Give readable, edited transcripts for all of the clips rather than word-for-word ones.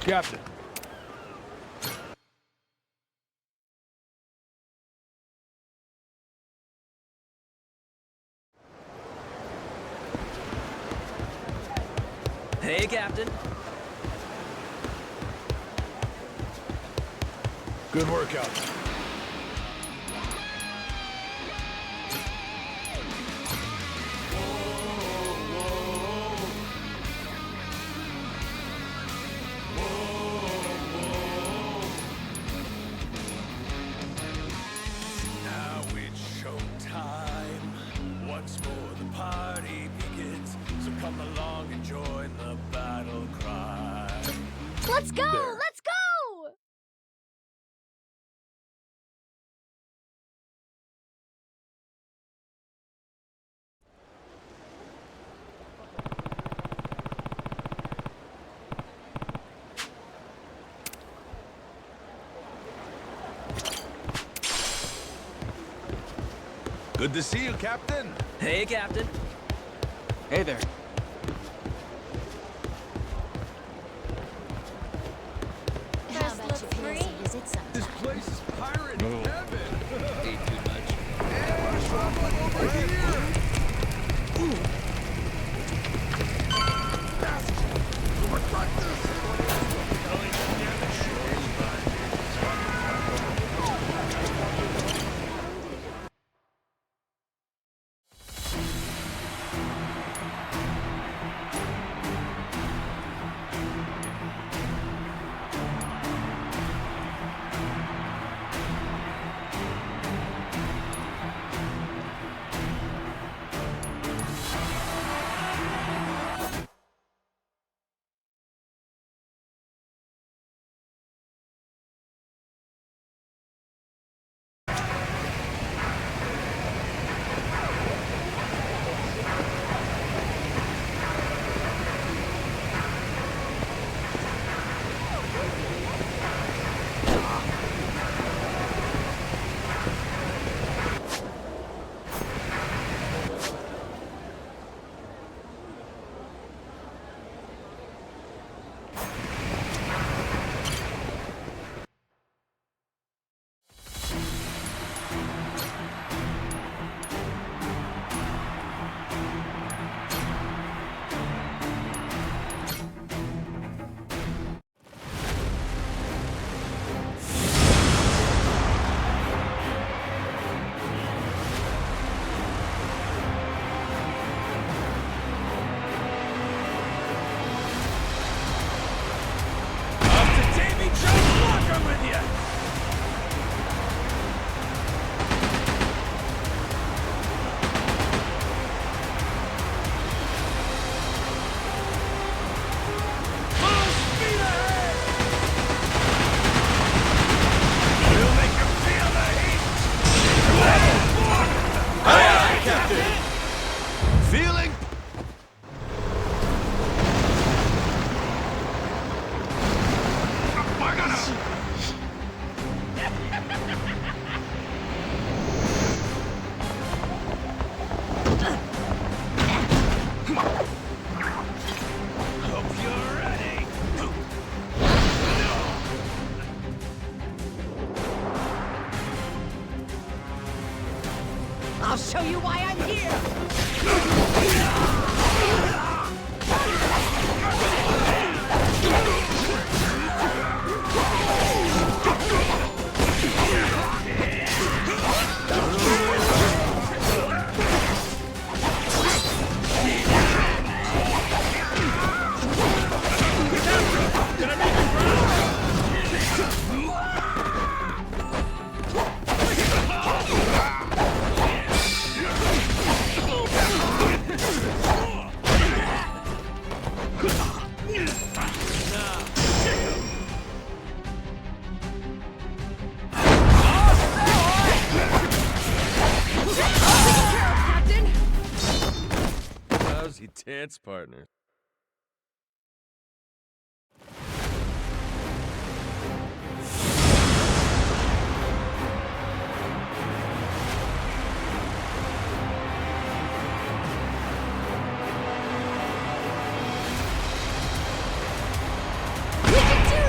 Captain. Hey, Captain. Good workout. Now it's showtime. Once more the party begins. So come along and join the battle cry. Let's go! There. Let's go! Good to see you, Captain. Hey, Captain. Hey there. First look free. This place is pirate heaven. Ate too much. And someone over here. Regret this. Feeling? We're gonna... Hope you're ready. I'll show you why I'm here! Lousy dance partner. We can do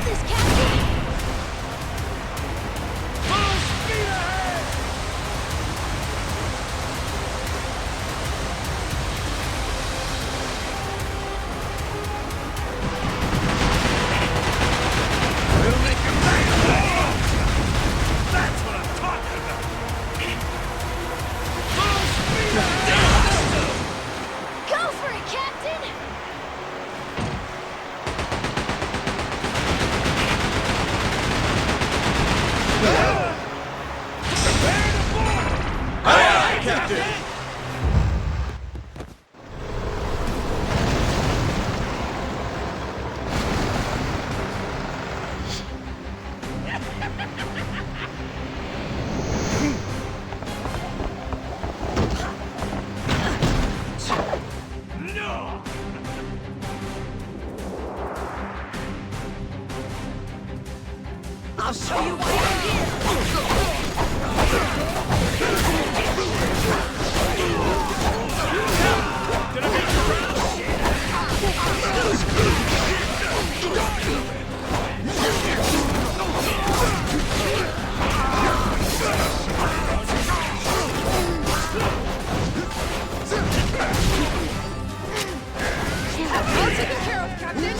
I'll show you why I'm here! All taken care of, Captain!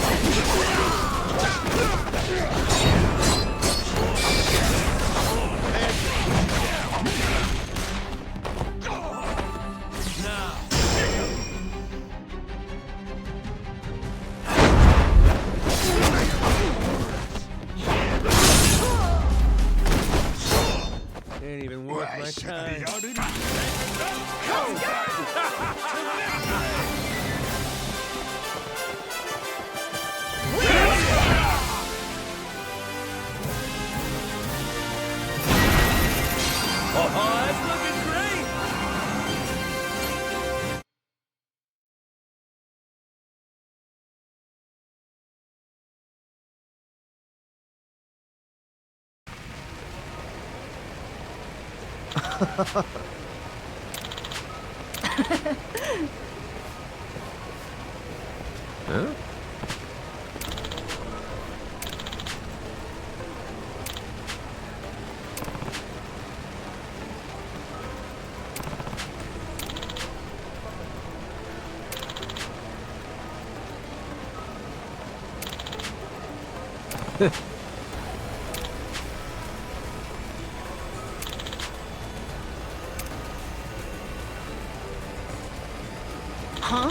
Ain't even worth my time. Oh, it's looking great! Huh? Huh?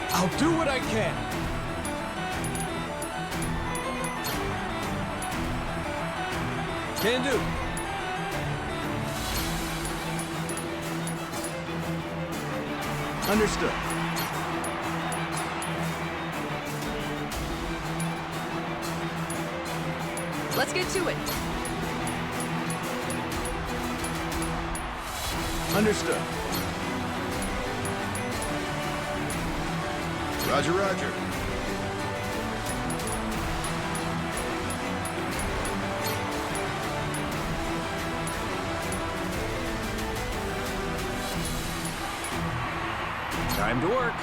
I'll do what I can. Can do. Understood. Let's get to it. Understood. Roger, roger. Time to work.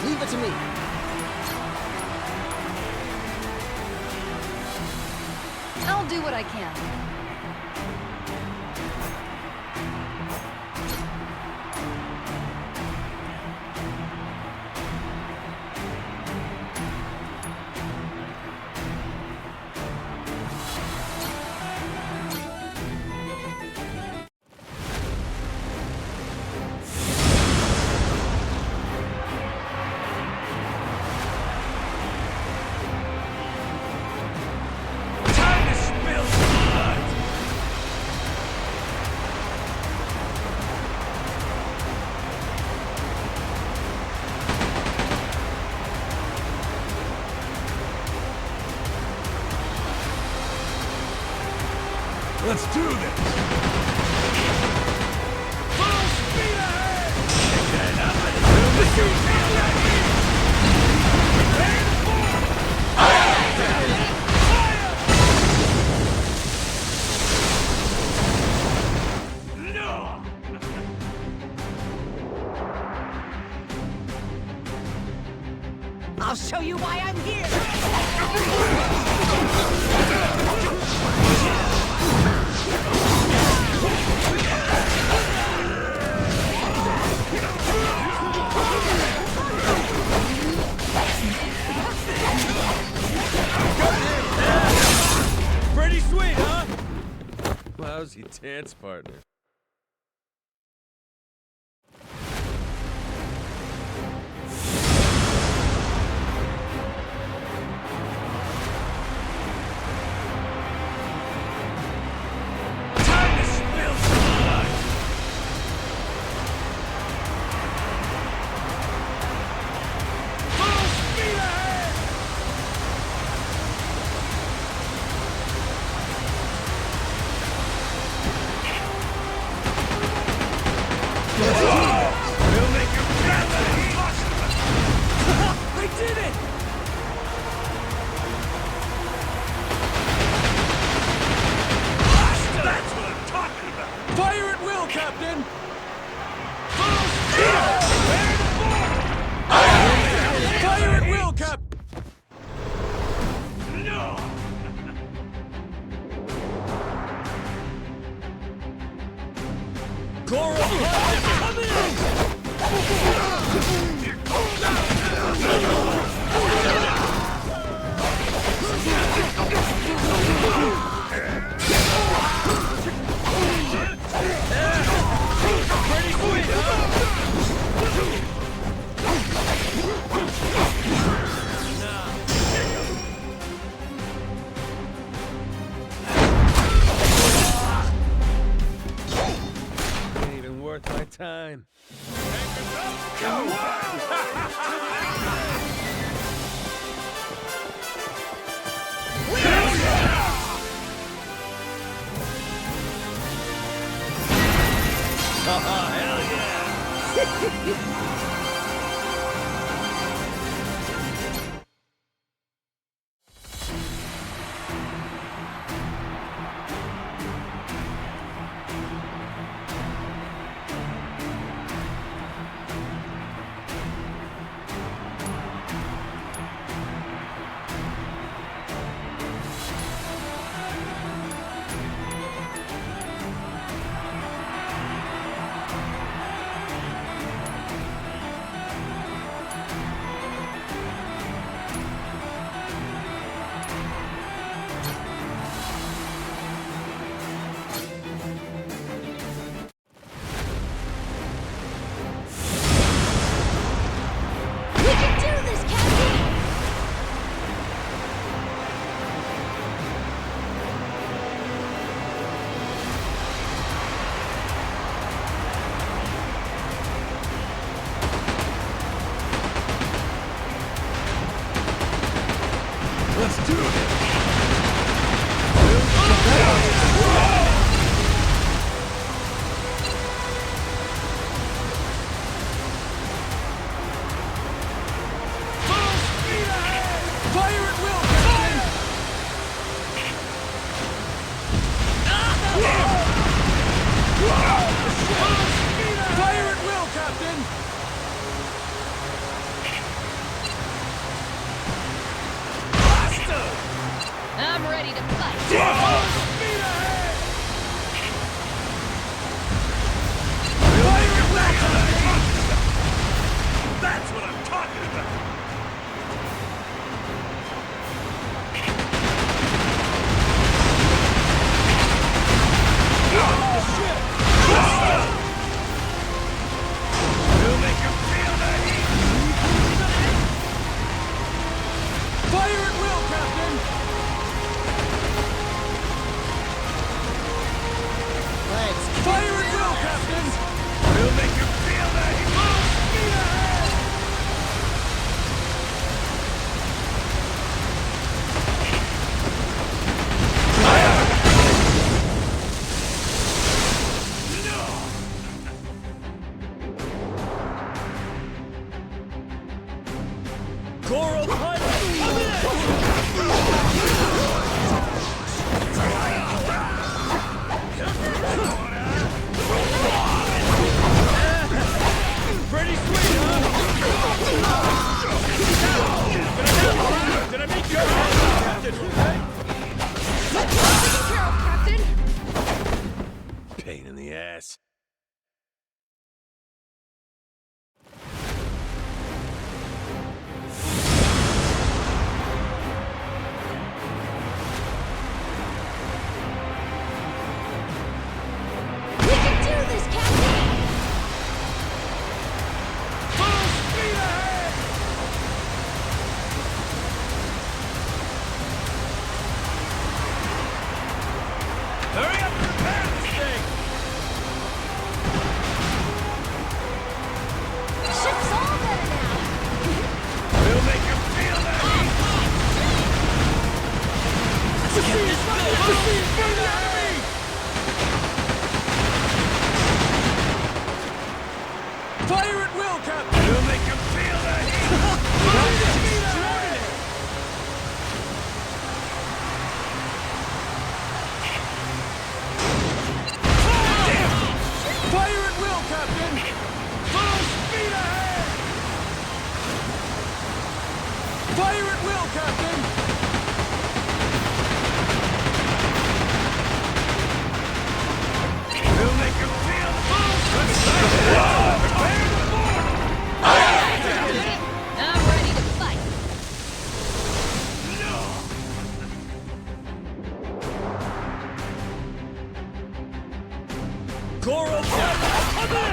Leave it to me. I'll do what I can. Let's do this! Full speed ahead! I'll show you why I'm here! Pretty sweet, huh? Lousy dance partner. Time to spill some blood! Full speed ahead! We'll make your gravity impossible! I did it! That's what I'm talking about! Fire at will, Captain! Full speed ahead! Fire at will, Cap! No! Come in! Pretty sweet, huh? Ain't even worth my time. We can do this, Captain! Let's do this! Fire at will, Captain! Fire at will, Captain! I'm ready to fight! That's what I'm talking about! We'll make you feel the heat! Fire at will, Captain! Coral Pirate, come in! Pretty sweet, huh? Did I make your Captain, right? Taken care of, Captain. Pain in the ass. We can do this, Captain. Full speed ahead! Hurry up and repair this thing! Ship's all better now. We'll make you feel that heat! Fire at will, Captain! We'll make you feel that heat! Full speed ahead! Fire at will, Captain! Full speed ahead! Fire at will, Captain! We'll make you feel the Prepare the board! I'm ready to fight. Coral Pirate, come in!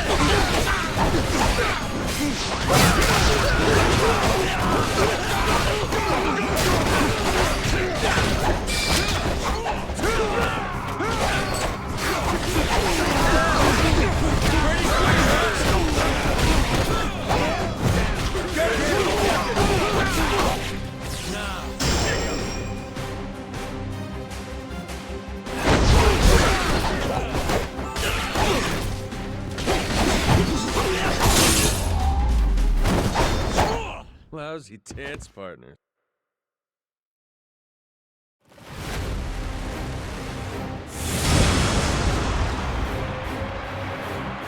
Lousy dance partner.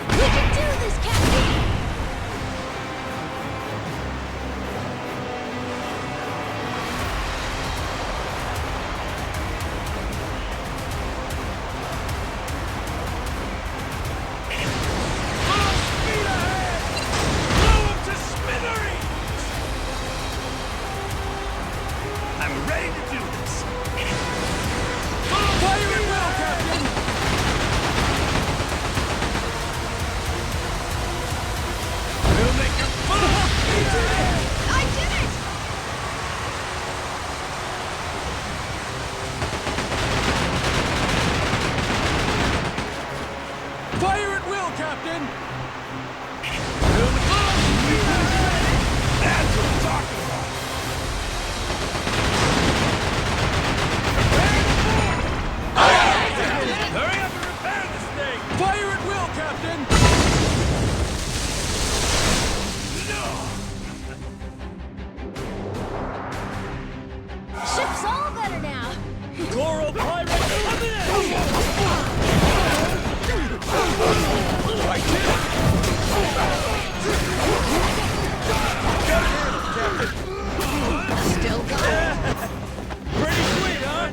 We can do this, Captain. Full speed ahead! Blow up to smithereens! I'm ready to do this. Fire at will, Captain! We'll make you full speed ahead! I did it! Fire at will, Captain! We'll make full speed ahead! That's what I'm talking about! Prepare the board! Hurry up and repair this thing! Fire at will, Captain! Ship's all better now. Coral Pirate, come in! Still going. Pretty sweet, huh?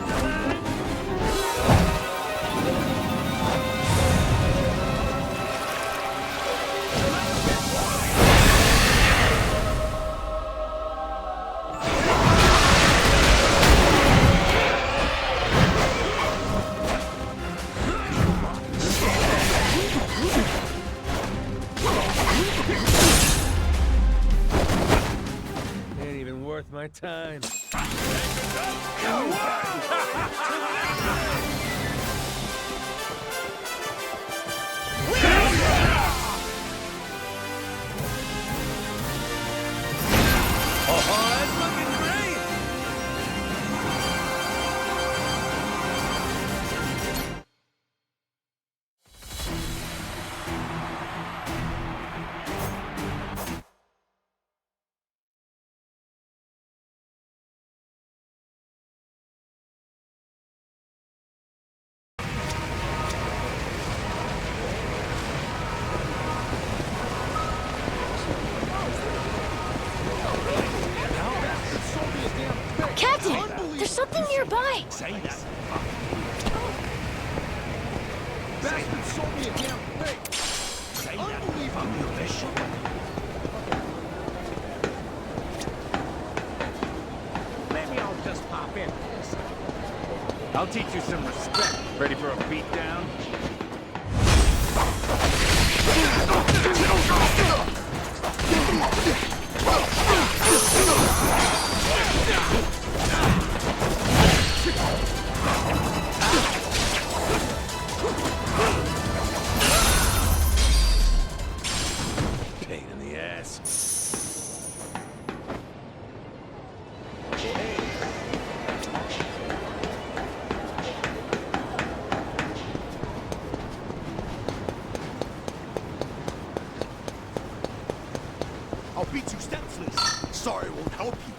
Ain't even worth my time. something nearby. Say that. Bastard sold me a damn thing. Say that. Unbelievable. Maybe I'll just pop in. I'll teach you some respect. Ready for a beatdown? Pain in the ass. I'll beat you senseless. Sorry, it won't help you.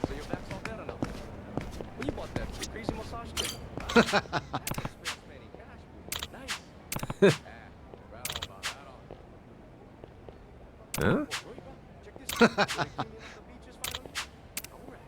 So your back's all better now. Where you bought that crazy massage kit? Nice. Right on, man. Right on. Huh? Check this out. The beach is fine on you? All right.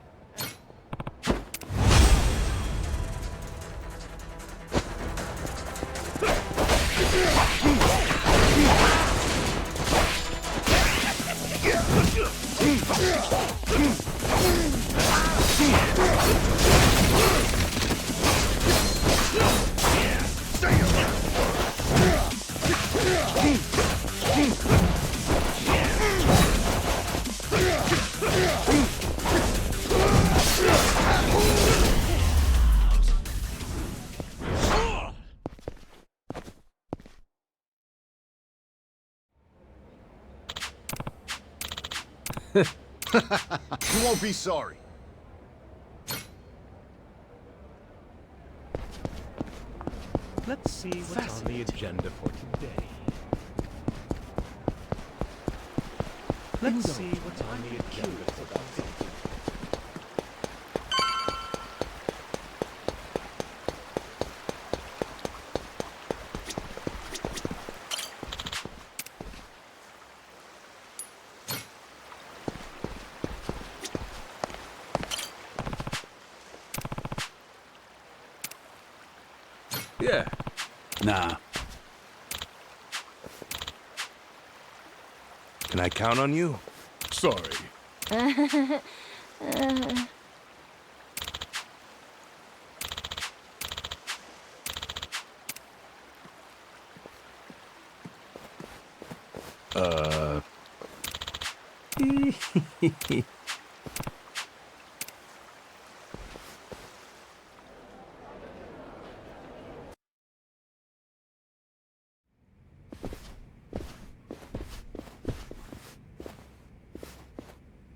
You won't be sorry. Let's see what's on the agenda for today. Let's see what's on the agenda for today. Yeah. Nah. Can I count on you? Sorry.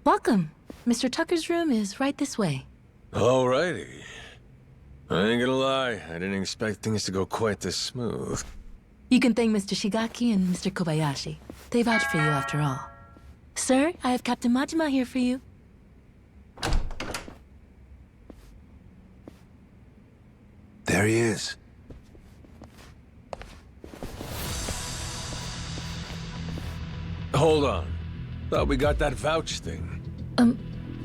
Welcome. Mr. Tucker's room is right this way. Alrighty. I ain't gonna lie, I didn't expect things to go quite this smooth. You can thank Mr. Shigaki and Mr. Kobayashi. They vouched for you after all. Sir, I have Captain Majima here for you. There he is. Hold on. Thought we got that vouch thing.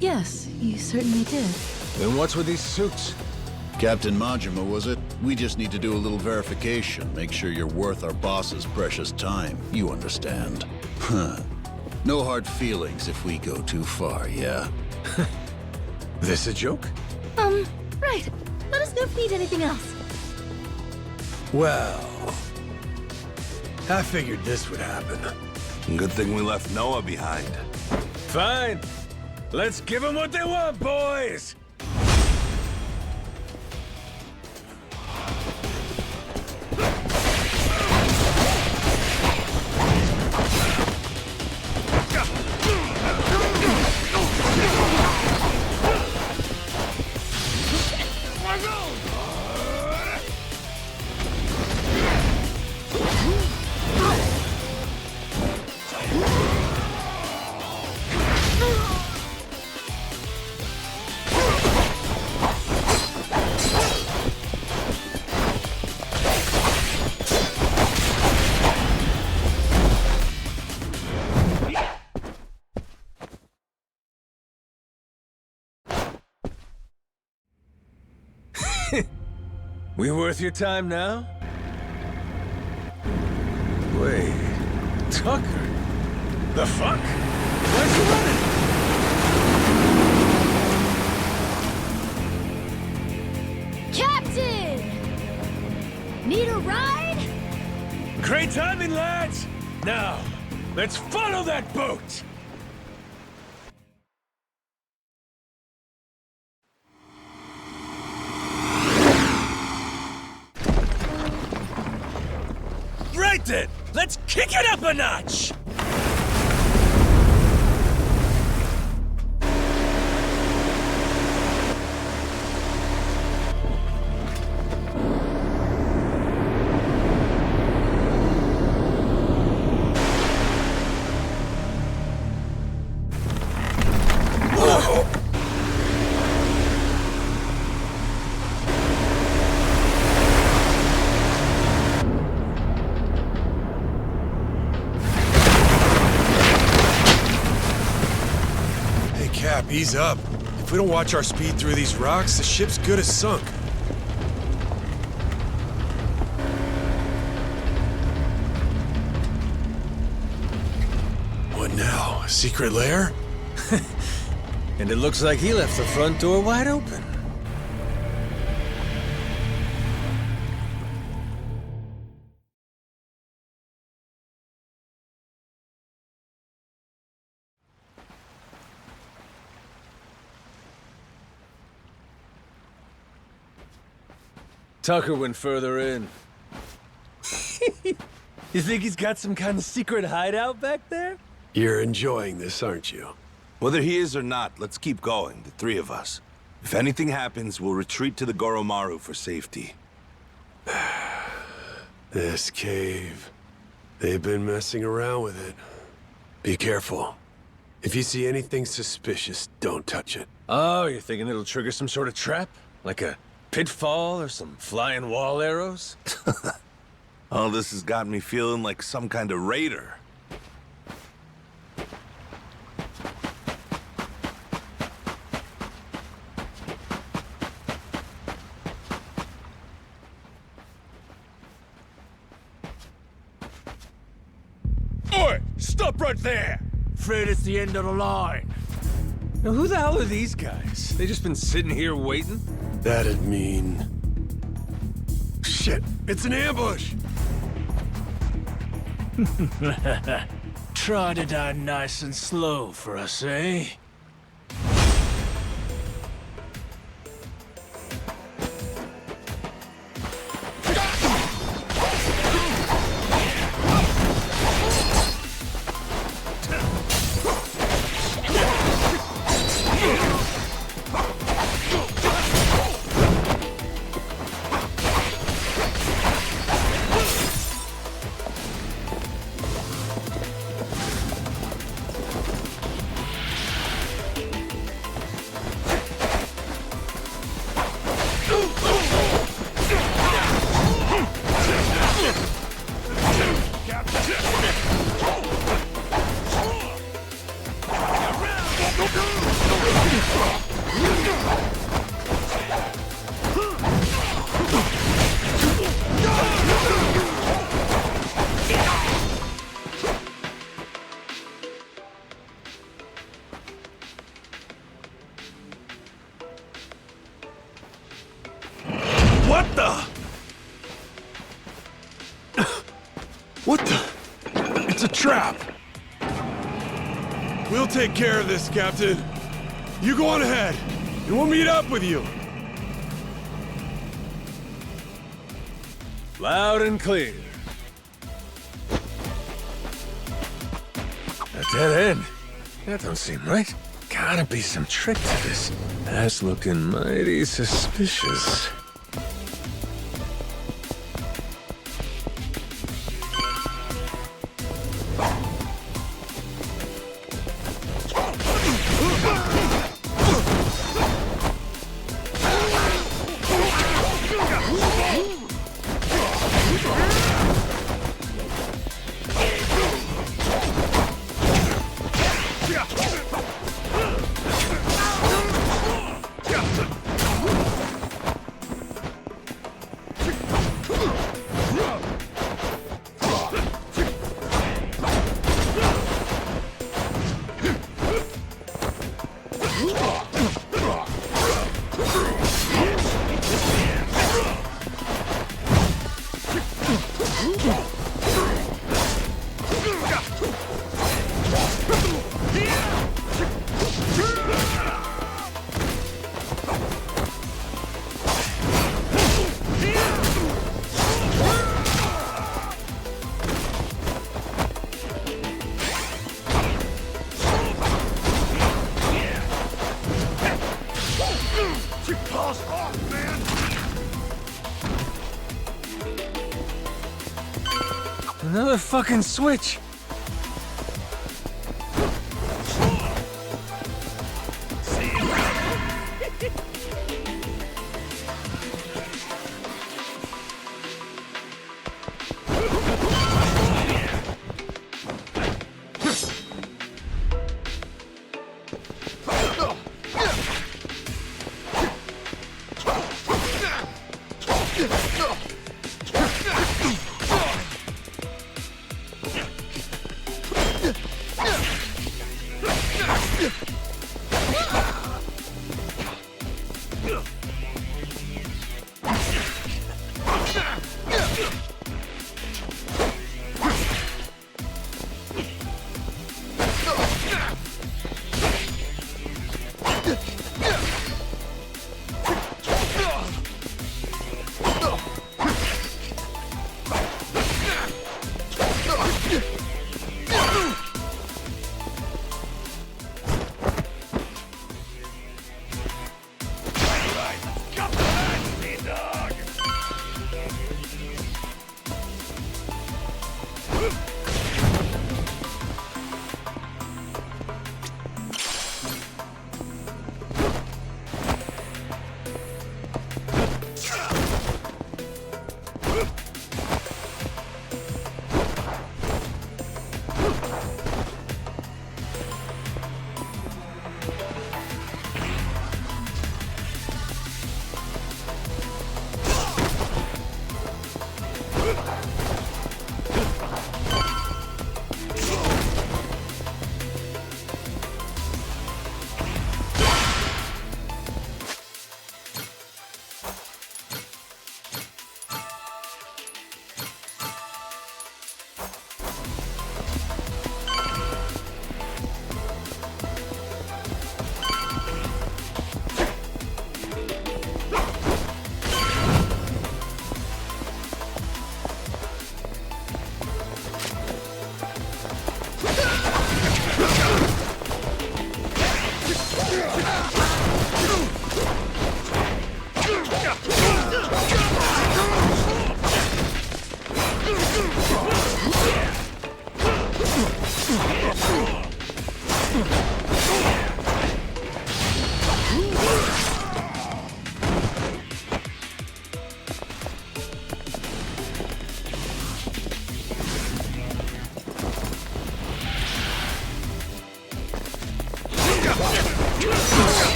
Yes, you certainly did. Then what's with these suits? Captain Majima, was it? We just need to do a little verification, make sure you're worth our boss's precious time. You understand. Huh. No hard feelings if we go too far, yeah? This a joke? Right. Let us know if you need anything else. Well, I figured this would happen. Good thing we left Noah behind. Fine. Let's give them what they want, boys! We worth your time now? Wait, Tucker? The fuck? Where's he running? Captain! Need a ride? Great timing, lads! Now, let's follow that boat! Right then! Let's kick it up a notch! Cap, ease up. If we don't watch our speed through these rocks, the ship's good as sunk. What now? A secret lair? And it looks like he left the front door wide open. Tucker went further in. You think he's got some kind of secret hideout back there? You're enjoying this, aren't you? Whether he is or not, let's keep going, the three of us. If anything happens, we'll retreat to the Goromaru for safety. This cave. They've been messing around with it. Be careful. If you see anything suspicious, don't touch it. Oh, you're thinking it'll trigger some sort of trap? Like a pitfall or some flying wall arrows? Oh, this has got me feeling like some kind of raider. Oi! Stop right there! Afraid it's the end of the line. Now, who the hell are these guys? They just been sitting here waiting? That'd mean... Shit! It's an ambush! Try to die nice and slow for us, eh? What the? What the? It's a trap! We'll take care of this, Captain. You go on ahead, and we'll meet up with you. Loud and clear. A dead end? That don't seem right. Gotta be some trick to this. That's looking mighty suspicious. balls off, man! Another fucking switch.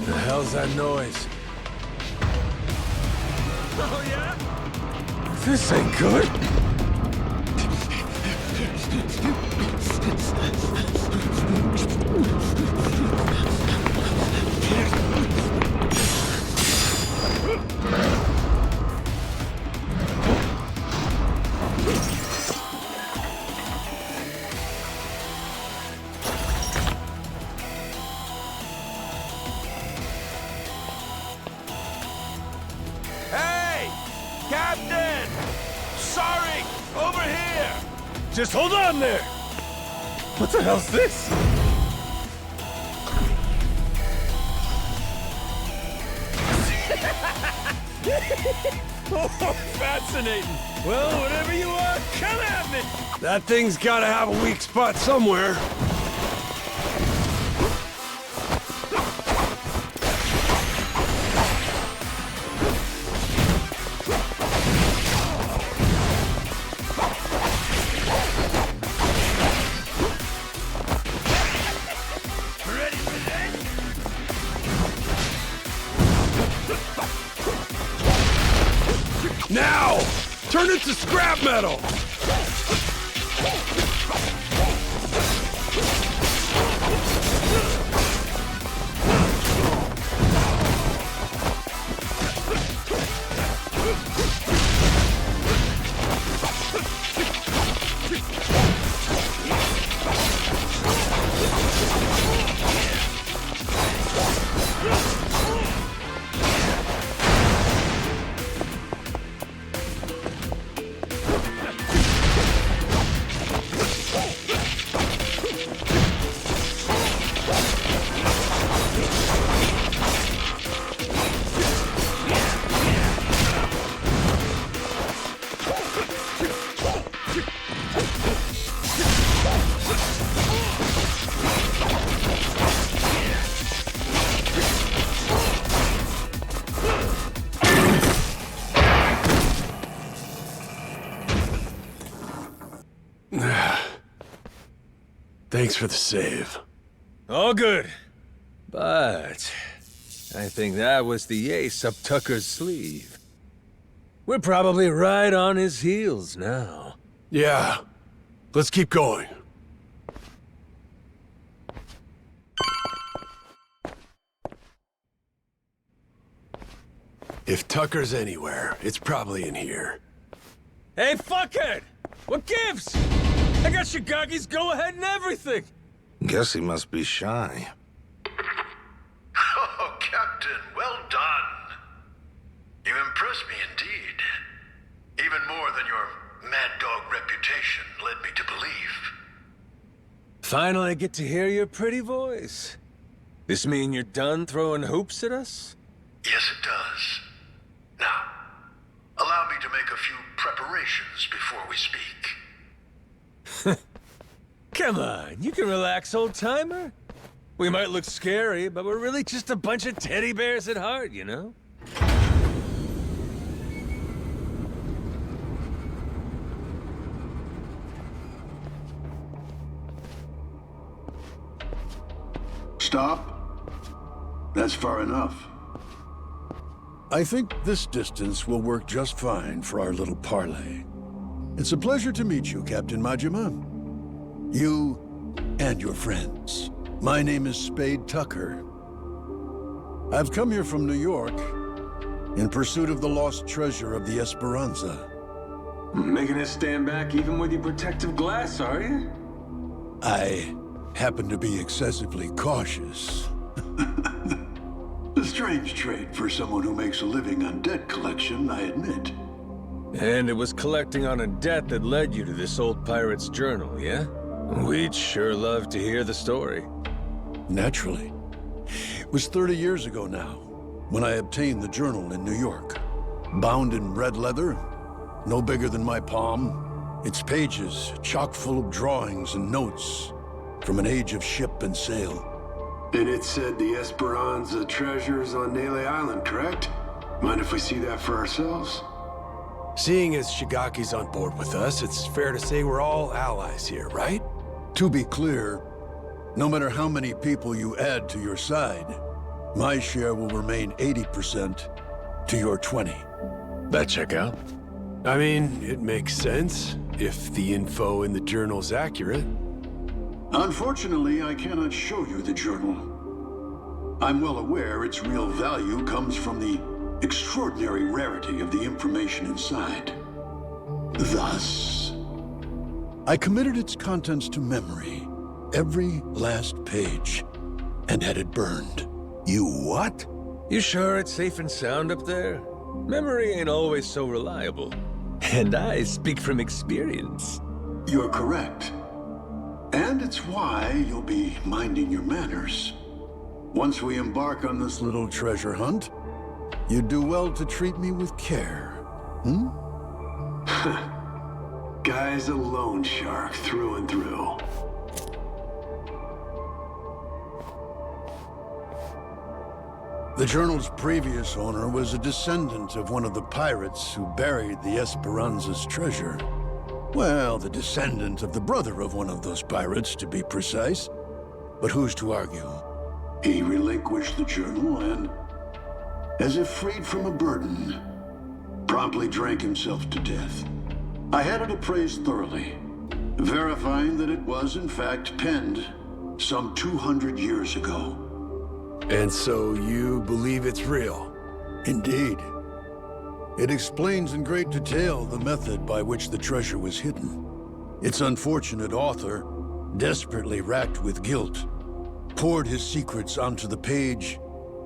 The hell's that noise? Oh, yeah? This ain't good. Hey! Captain! Sorry! Over here! Just hold on there! What the hell's this? Oh, fascinating. Well, whatever you are, come at me. That thing's gotta have a weak spot somewhere. Ready for this? Now! Turn it to scrap metal! Thanks for the save. All good. But I think that was the ace up Tucker's sleeve. We're probably right on his heels now. Yeah. Let's keep going. If Tucker's anywhere, it's probably in here. Hey, fuckhead! What gives? I got Shigaki's go-ahead and everything! Guess he must be shy. Oh, Captain, well done. You impressed me indeed. Even more than your mad dog reputation led me to believe. Finally get to hear your pretty voice. This mean you're done throwing hoops at us? Yes, it does. Now, allow me to make a few preparations before we speak. Come on, you can relax, old-timer. We might look scary, but we're really just a bunch of teddy bears at heart, you know? Stop. That's far enough. I think this distance will work just fine for our little parley. It's a pleasure to meet you, Captain Majima. You and your friends. My name is Spade Tucker. I've come here from New York in pursuit of the lost treasure of the Esperanza. Making us stand back even with your protective glass, are you? I happen to be excessively cautious. A strange trait for someone who makes a living on debt collection, I admit. And it was collecting on a debt that led you to this old pirate's journal, yeah? We'd sure love to hear the story. Naturally. It was 30 years ago now, when I obtained the journal in New York. Bound in red leather, no bigger than my palm, its pages chock full of drawings and notes from an age of ship and sail. And it said the Esperanza treasure's on Nele Island, correct? Mind if we see that for ourselves? Seeing as Shigaki's on board with us, it's fair to say we're all allies here, right? To be clear, no matter how many people you add to your side, my share will remain 80% to your 20. That check out? I mean, it makes sense, if the info in the journal's accurate. Unfortunately, I cannot show you the journal. I'm well aware its real value comes from the extraordinary rarity of the information inside. Thus, I committed its contents to memory, every last page, and had it burned. You what? You sure it's safe and sound up there? Memory ain't always so reliable. And I speak from experience. You're correct. And it's why you'll be minding your manners. Once we embark on this little treasure hunt, you'd do well to treat me with care. Hmm? Guy's a loan shark through and through. The journal's previous owner was a descendant of one of the pirates who buried the Esperanza's treasure. Well, the descendant of the brother of one of those pirates, to be precise. But who's to argue? He relinquished the journal and, as if freed from a burden, promptly drank himself to death. I had it appraised thoroughly, verifying that it was in fact penned some 200 years ago. And so you believe it's real? Indeed. It explains in great detail the method by which the treasure was hidden. Its unfortunate author, desperately racked with guilt, poured his secrets onto the page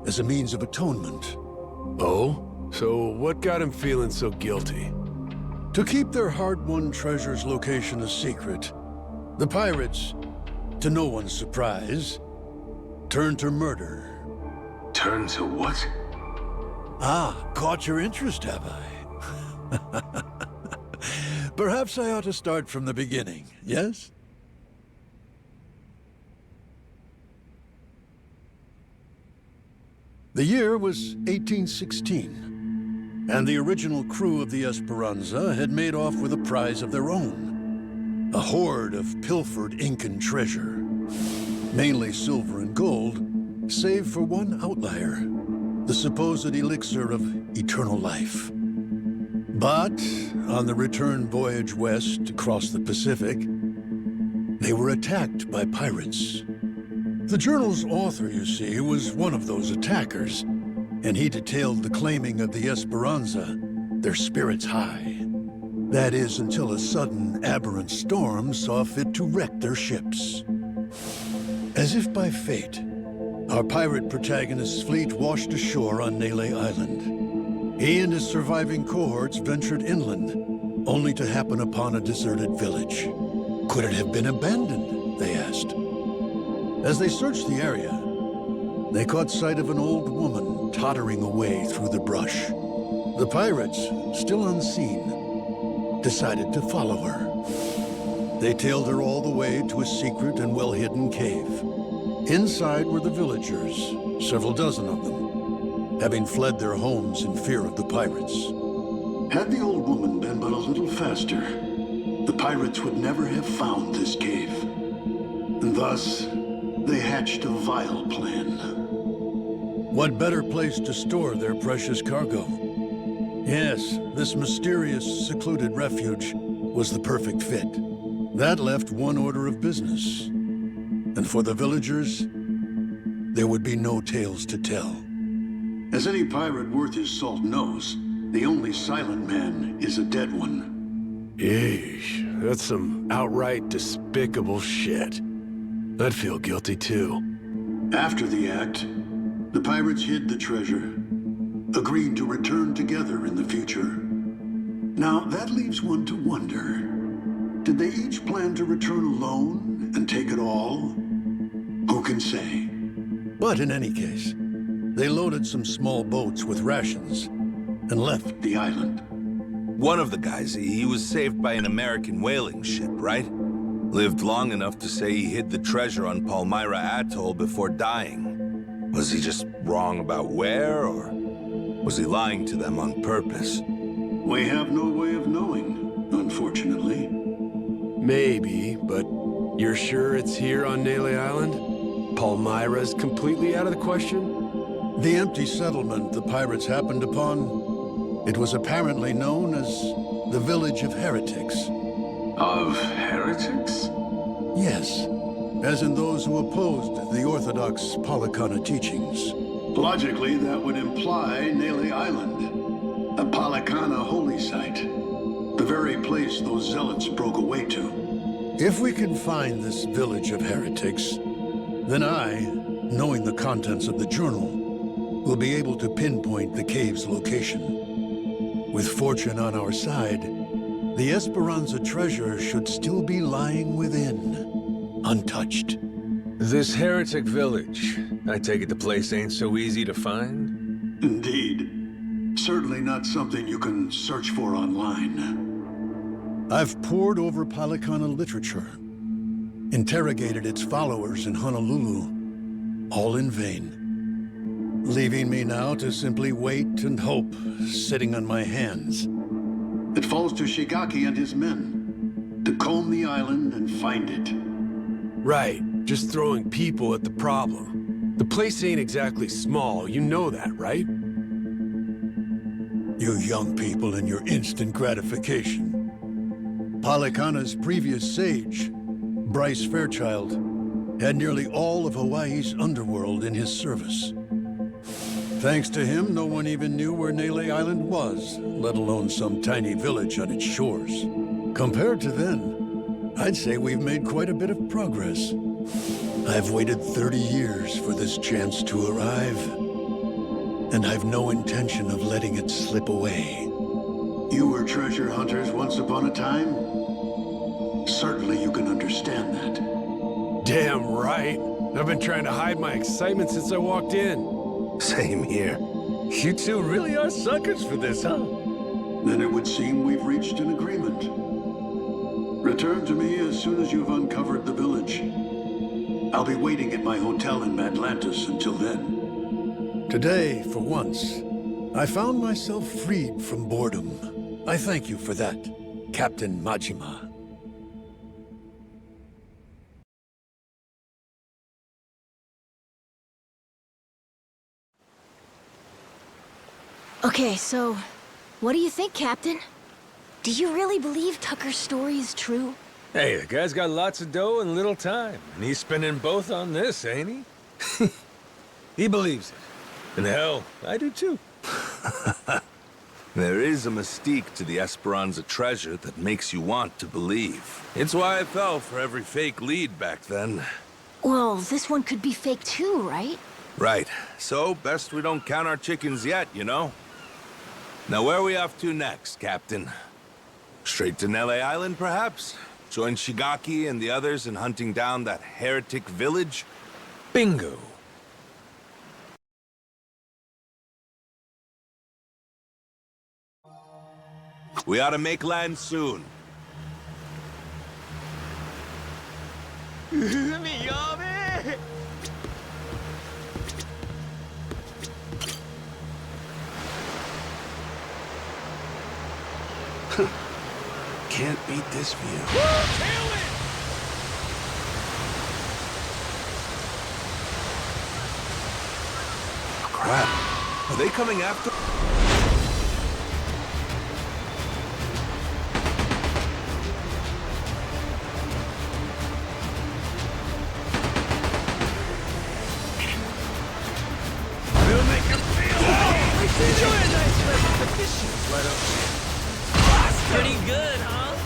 as a means of atonement. Oh? So what got him feeling so guilty? To keep their hard-won treasure's location a secret, the pirates, to no one's surprise, turned to murder. Turn to what? Ah, caught your interest, have I? Perhaps I ought to start from the beginning, yes? The year was 1816, and the original crew of the Esperanza had made off with a prize of their own. A hoard of pilfered Incan treasure, mainly silver and gold, save for one outlier. The supposed elixir of eternal life. But on the return voyage west across the Pacific, they were attacked by pirates. The journal's author, you see, was one of those attackers, and he detailed the claiming of the Esperanza, their spirits high. That is, until a sudden aberrant storm saw fit to wreck their ships. As if by fate, our pirate protagonist's fleet washed ashore on Nele Island. He and his surviving cohorts ventured inland, only to happen upon a deserted village. Could it have been abandoned, they asked. As they searched the area, they caught sight of an old woman tottering away through the brush. The pirates, still unseen, decided to follow her. They tailed her all the way to a secret and well-hidden cave. Inside were the villagers, several dozen of them, having fled their homes in fear of the pirates. Had the old woman been but a little faster, the pirates would never have found this cave. And thus, they hatched a vile plan. What better place to store their precious cargo? Yes, this mysterious, secluded refuge was the perfect fit. That left one order of business. And for the villagers, there would be no tales to tell. As any pirate worth his salt knows, the only silent man is a dead one. Yeesh, that's some outright despicable shit. I'd feel guilty too. After the act, the pirates hid the treasure, agreed to return together in the future. Now, that leaves one to wonder. Did they each plan to return alone and take it all? Who can say? But in any case, they loaded some small boats with rations and left the island. One of the guys, he was saved by an American whaling ship, right? Lived long enough to say he hid the treasure on Palmyra Atoll before dying. Was he just wrong about where, or was he lying to them on purpose? We have no way of knowing, unfortunately. Maybe, but you're sure it's here on Nele Island? Palmyra's completely out of the question? The empty settlement the pirates happened upon, it was apparently known as the Village of Heretics. Of heretics? Yes, as in those who opposed the orthodox Palikana teachings. Logically, that would imply Nele Island, a Palikana holy site, the very place those zealots broke away to. If we can find this Village of Heretics, then I, knowing the contents of the journal, will be able to pinpoint the cave's location. With fortune on our side, the Esperanza treasure should still be lying within, untouched. This heretic village, I take it the place ain't so easy to find? Indeed. Certainly not something you can search for online. I've pored over Palikana literature, interrogated its followers in Honolulu, all in vain. Leaving me now to simply wait and hope, sitting on my hands. It falls to Shigaki and his men to comb the island and find it. Right, just throwing people at the problem. The place ain't exactly small, you know that, right? You young people and your instant gratification. Palikana's previous sage, Bryce Fairchild, had nearly all of Hawaii's underworld in his service. Thanks to him, no one even knew where Nele Island was, let alone some tiny village on its shores. Compared to then, I'd say we've made quite a bit of progress. I've waited 30 years for this chance to arrive, and I've no intention of letting it slip away. You were treasure hunters once upon a time? Certainly you can understand that. Damn right. I've been trying to hide my excitement since I walked in. Same here. You two really are suckers for this, huh? Then it would seem we've reached an agreement. Return to me as soon as you've uncovered the village. I'll be waiting at my hotel in Atlantis until then. Today, for once, I found myself freed from boredom. I thank you for that, Captain Majima. Okay, so, what do you think, Captain? Do you really believe Tucker's story is true? Hey, the guy's got lots of dough and little time, and he's spending both on this, ain't he? He believes it. And hell, I do too. There is a mystique to the Esperanza treasure that makes you want to believe. It's why I fell for every fake lead back then. Well, this one could be fake too, right? Right. So, best we don't count our chickens yet, you know? Now, where are we off to next, Captain? Straight to Nele Island, perhaps? Join Shigaki and the others in hunting down that heretic village? Bingo. We ought to make land soon. Can't beat this view. Wow. Are they coming after? We'll make him feel Enjoy a nice repetition. right up. Pretty good, huh?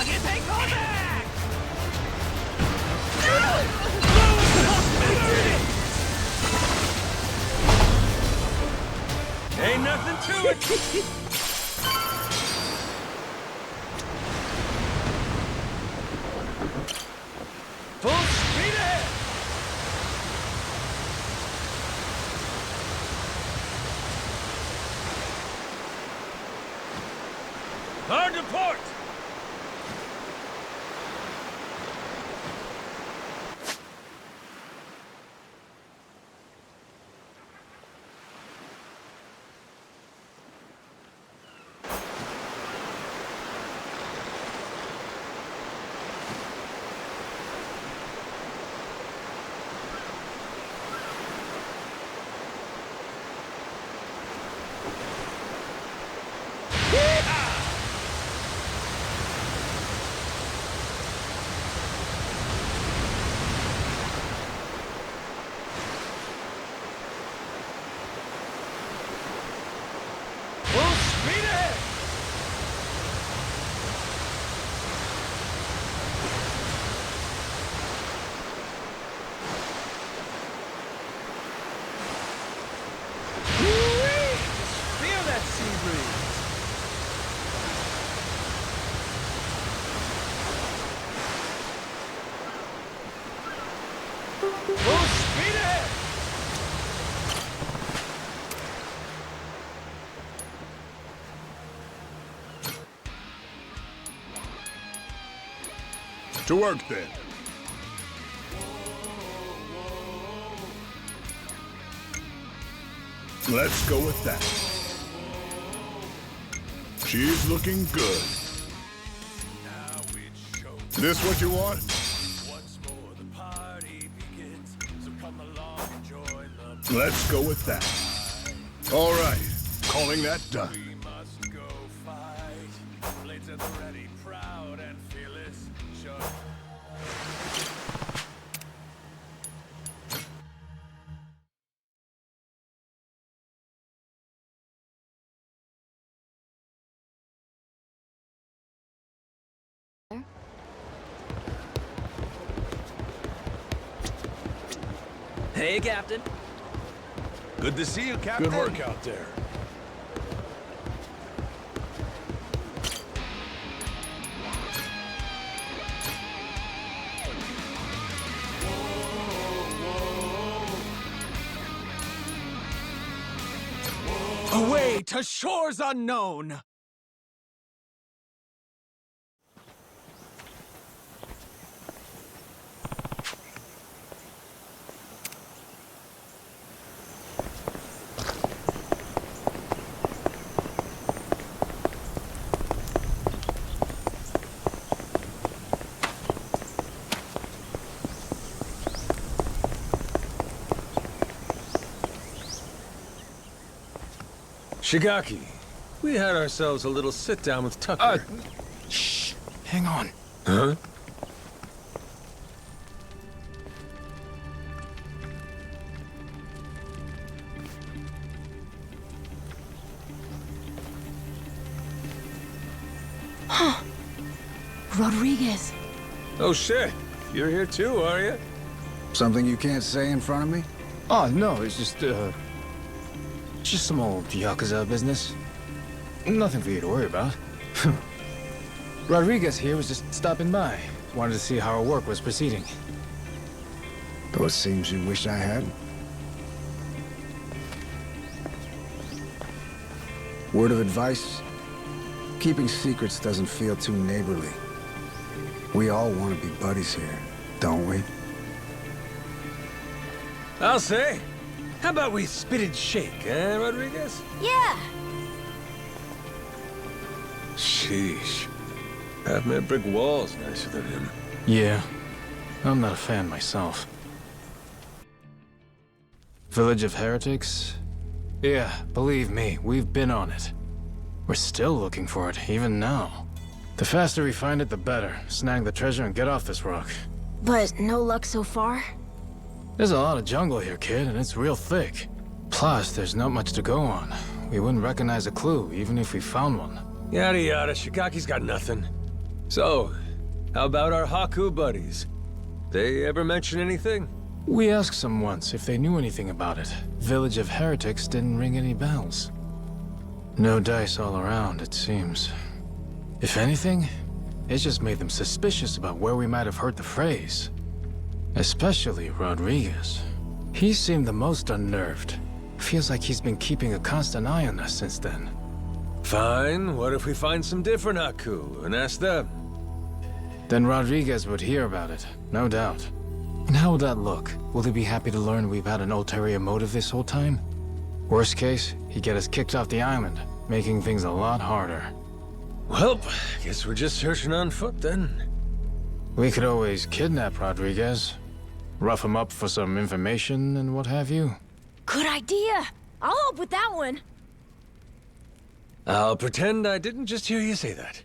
Get take back! Ain't nothing to it. Full speed ahead. Hard to port. Full speed ahead. Woo-wee! Feel that sea breeze. Full speed ahead. To work, then. Let's go with that. She's looking good. This what you want? Once more the party begins, so come along and join the Let's go with that. All right. Calling that done. We must go fight. Blades at the ready, proud and fearless. Sure. Hey, Captain. Good to see you, Captain. Good work out there. Away to shores unknown. Shigaki, we had ourselves a little sit-down with Tucker. Shh. Hang on. Huh? Rodriguez. Oh shit, you're here too, are you? Something you can't say in front of me? Oh, no, it's just some old Yakuza business. Nothing for you to worry about. Rodriguez here was just stopping by. Wanted to see how our work was proceeding. Though it seems you wish I had. Word of advice? Keeping secrets doesn't feel too neighborly. We all want to be buddies here, don't we? I'll say. How about we spit and shake, eh, Rodriguez? Yeah. Sheesh. Half my brick wall's nicer than him. Yeah, I'm not a fan myself. Village of Heretics? Yeah, believe me, we've been on it. We're still looking for it, even now. The faster we find it, the better. Snag the treasure and get off this rock. But no luck so far? There's a lot of jungle here, kid, and it's real thick. Plus, there's not much to go on. We wouldn't recognize a clue, even if we found one. Yada yada, Shigaki's got nothing. So, how about our Haku buddies? They ever mention anything? We asked them once if they knew anything about it. Village of Heretics didn't ring any bells. No dice all around, it seems. If anything, it just made them suspicious about where we might have heard the phrase. Especially Rodriguez. He seemed the most unnerved. Feels like he's been keeping a constant eye on us since then. Fine, what if we find some different Haku and ask them? Then Rodriguez would hear about it, no doubt. And how would that look? Will he be happy to learn we've had an ulterior motive this whole time? Worst case, he'd get us kicked off the island, making things a lot harder. Well, guess we're just searching on foot then. We could always kidnap Rodriguez, rough him up for some information and what have you. Good idea! I'll help with that one! I'll pretend I didn't just hear you say that.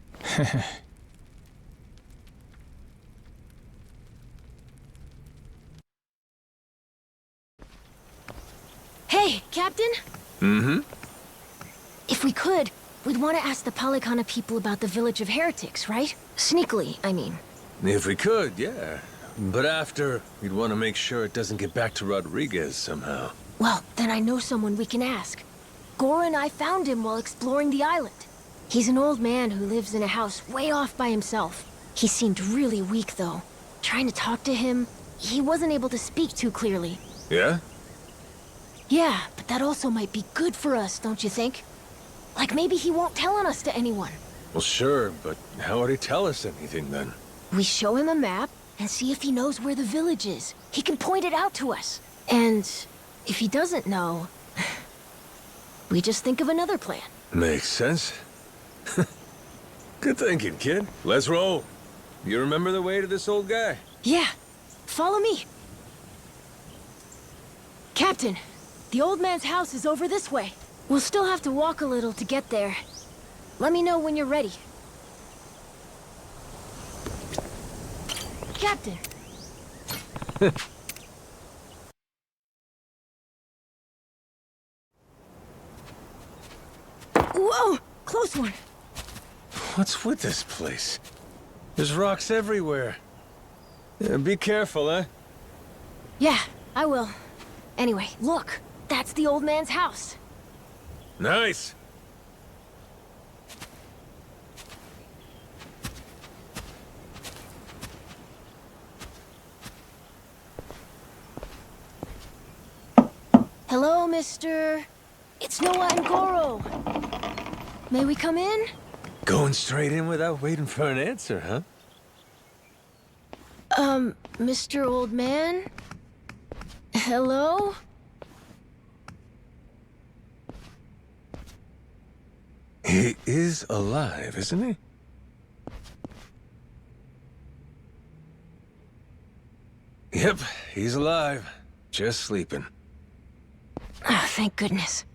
Hey, Captain? Mm-hmm? If we could, we'd want to ask the Palikana people about the Village of Heretics, right? Sneakily, I mean. If we could, yeah. But after, we'd want to make sure it doesn't get back to Rodriguez somehow. Well, then I know someone we can ask. Gora and I found him while exploring the island. He's an old man who lives in a house way off by himself. He seemed really weak, though. Trying to talk to him, he wasn't able to speak too clearly. Yeah? Yeah, but that also might be good for us, don't you think? Like maybe he won't tell on us to anyone. Well, sure, but how would he tell us anything then? We show him a map and see if he knows where the village is. He can point it out to us. And if he doesn't know, we just think of another plan. Makes sense. Good thinking, kid. Let's roll. You remember the way to this old guy? Yeah. Follow me. Captain, the old man's house is over this way. We'll still have to walk a little to get there. Let me know when you're ready. Captain. Whoa! Close one. What's with this place? There's rocks everywhere. Be careful, eh? Yeah, I will. Anyway, look. That's the old man's house. Nice. Hello, mister. It's Noah and Goro. May we come in? Going straight in without waiting for an answer, huh? Mr. Old Man? Hello? He is alive, isn't he? Yep, he's alive. Just sleeping. Ah, thank goodness.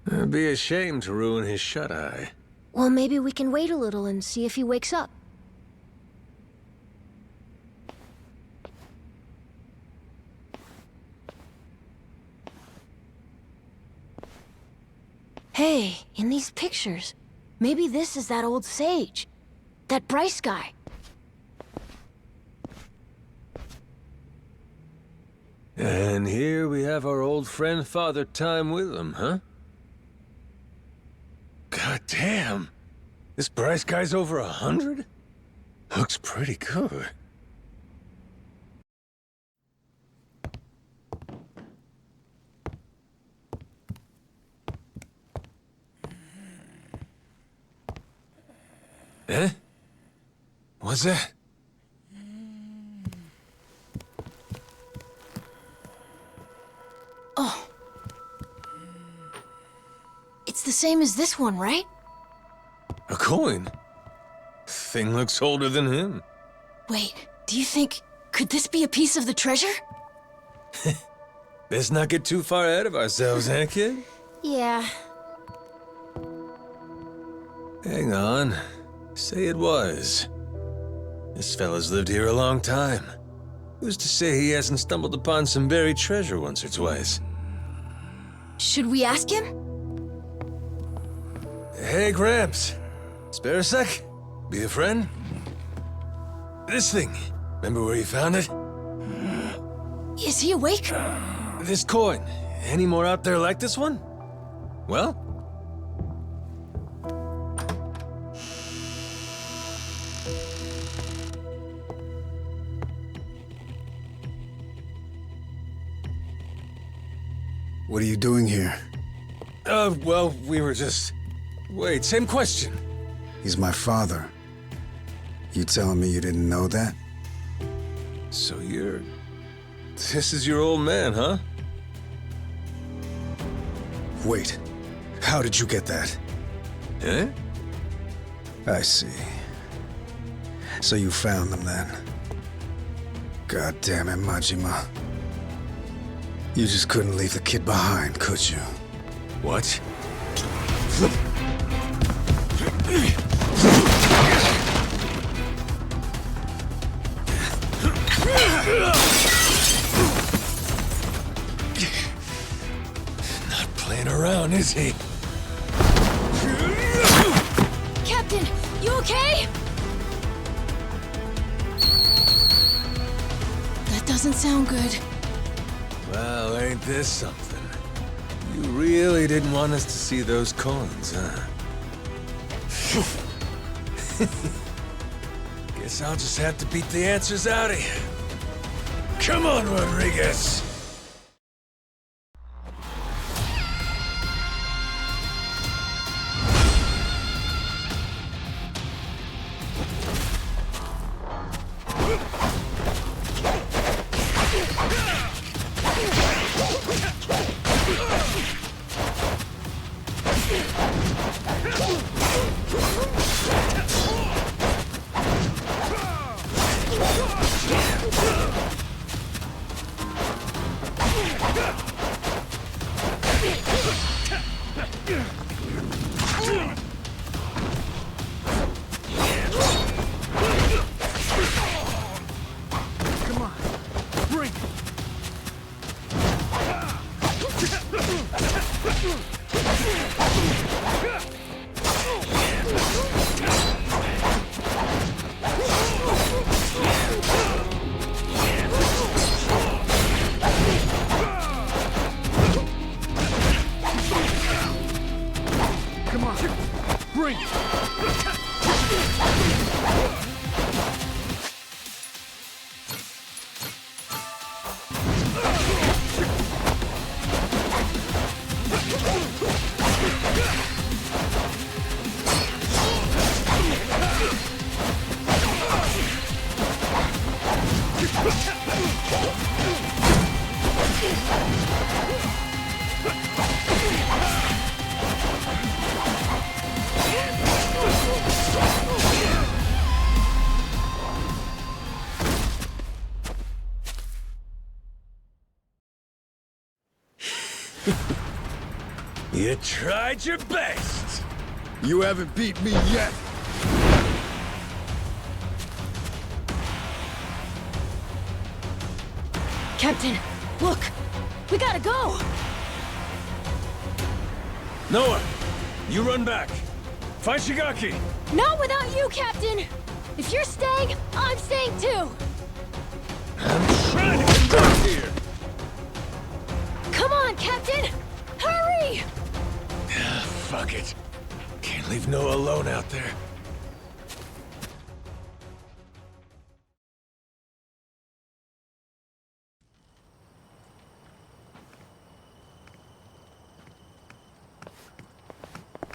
It'd be a shame to ruin his shut-eye. Well, maybe we can wait a little and see if he wakes up. Hey, in these pictures, maybe this is that old sage. That Bryce guy. And here we have our old friend Father Time with him, huh? God damn! This Bryce guy's over 100? Looks pretty good. Eh? What's that? Oh. It's the same as this one, right? A coin? Think thing looks older than him. Wait, do you think... could this be a piece of the treasure? Let's not get too far ahead of ourselves, eh, kid? Yeah. Hang on. Say it was. This fella's lived here a long time. Who's to say he hasn't stumbled upon some buried treasure once or twice? Should we ask him? Hey, Gramps. Spare a sec? Be a friend? This thing. Remember where you found it? Is he awake? This coin. Any more out there like this one? Well? What are you doing here? Well, we were just... Wait, same question. He's my father. You telling me you didn't know that? So you're... This is your old man, huh? Wait. How did you get that? Eh? I see. So you found them then? God damn it, Majima. You just couldn't leave the kid behind, could you? What? Not playing around, is he? Captain, you okay? That doesn't sound good. Well, ain't this something? You really didn't want us to see those coins, huh? Guess I'll just have to beat the answers out of you. Come on, Rodriguez! You tried your best! You haven't beat me yet! Captain, look! We gotta go! Noah, you run back. Find Shigaki. Not without you, Captain! If you're staying, I'm staying too! I'm trying to get back here! Come on, Captain! Hurry! Fuck it. Can't leave Noah alone out there.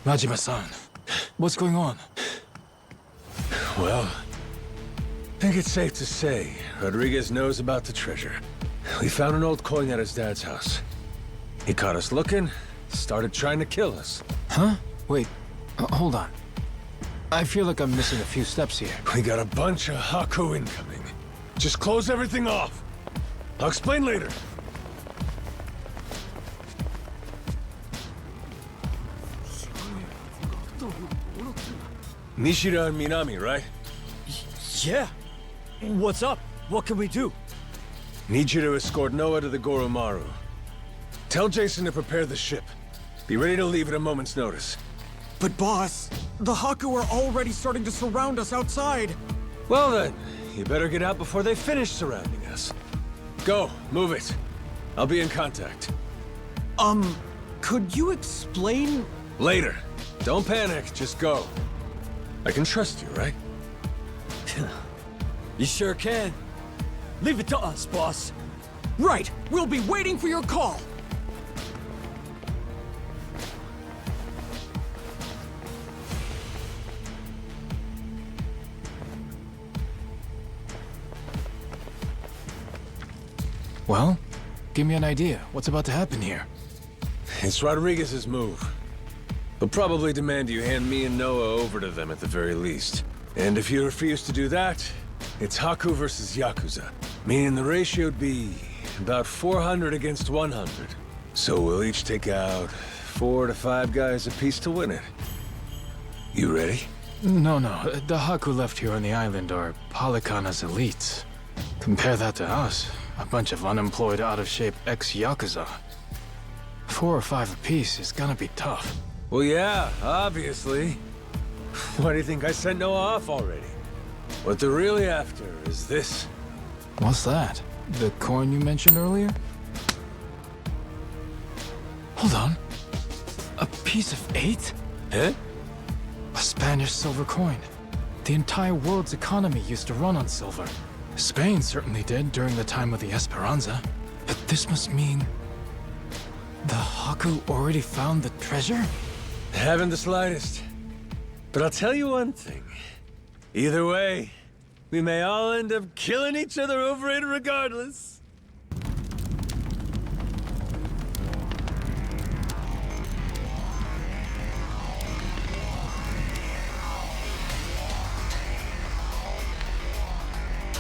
Majima-san, what's going on? Well, I think it's safe to say Rodriguez knows about the treasure. We found an old coin at his dad's house. He caught us looking, started trying to kill us. Huh? Wait, hold on. I feel like I'm missing a few steps here. We got a bunch of Haku incoming. Just close everything off. I'll explain later. Nishida and Minami, right? Yeah. What's up? What can we do? Need you to escort Noah to the Goromaru. Tell Jason to prepare the ship. Be ready to leave at a moment's notice. But boss, the Haku are already starting to surround us outside. Well then, you better get out before they finish surrounding us. Go, move it. I'll be in contact. Could you explain? Later. Don't panic, just go. I can trust you, right? You sure can. Leave it to us, boss. Right, we'll be waiting for your call. Well, give me an idea. What's about to happen here? It's Rodriguez's move. He'll probably demand you hand me and Noah over to them at the very least. And if you refuse to do that, it's Haku versus Yakuza. Meaning the ratio'd be about 400 against 100. So we'll each take out 4 to 5 guys apiece to win it. You ready? No. The Haku left here on the island are Polycana's elites. Compare that to us. A bunch of unemployed, out-of-shape ex-Yakuza. 4 or 5 apiece is gonna be tough. Well, yeah, obviously. Why do you think I sent Noah off already? What they're really after is this. What's that? The coin you mentioned earlier? Hold on. A piece of 8? Huh? A Spanish silver coin. The entire world's economy used to run on silver. Spain certainly did during the time of the Esperanza. But this must mean... the Haku already found the treasure? Haven't the slightest. But I'll tell you one thing. Either way, we may all end up killing each other over it regardless.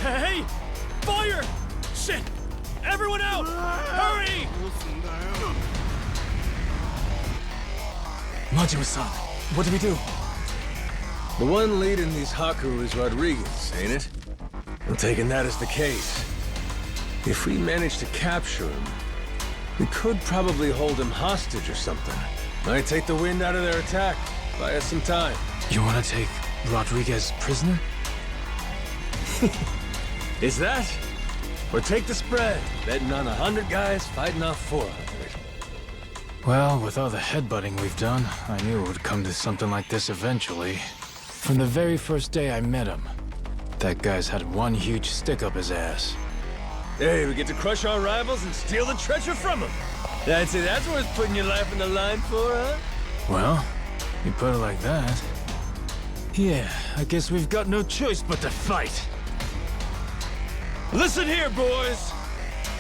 Hey! Fire! Shit! Everyone out! Hurry! Majima-san, what do we do? The one leading these Haku is Rodriguez, ain't it? I'm taking that as the case. If we manage to capture him, we could probably hold him hostage or something. Might take the wind out of their attack. Buy us some time. You wanna take Rodriguez prisoner? Is that? Or take the spread, betting on 100 guys fighting off 400. Well, with all the headbutting we've done, I knew it would come to something like this eventually. From the very first day I met him, that guy's had one huge stick up his ass. Hey, we get to crush our rivals and steal the treasure from them. That's it. That's worth putting your life on the line for, huh? Well, you put it like that. Yeah, I guess we've got no choice but to fight. Listen here, boys!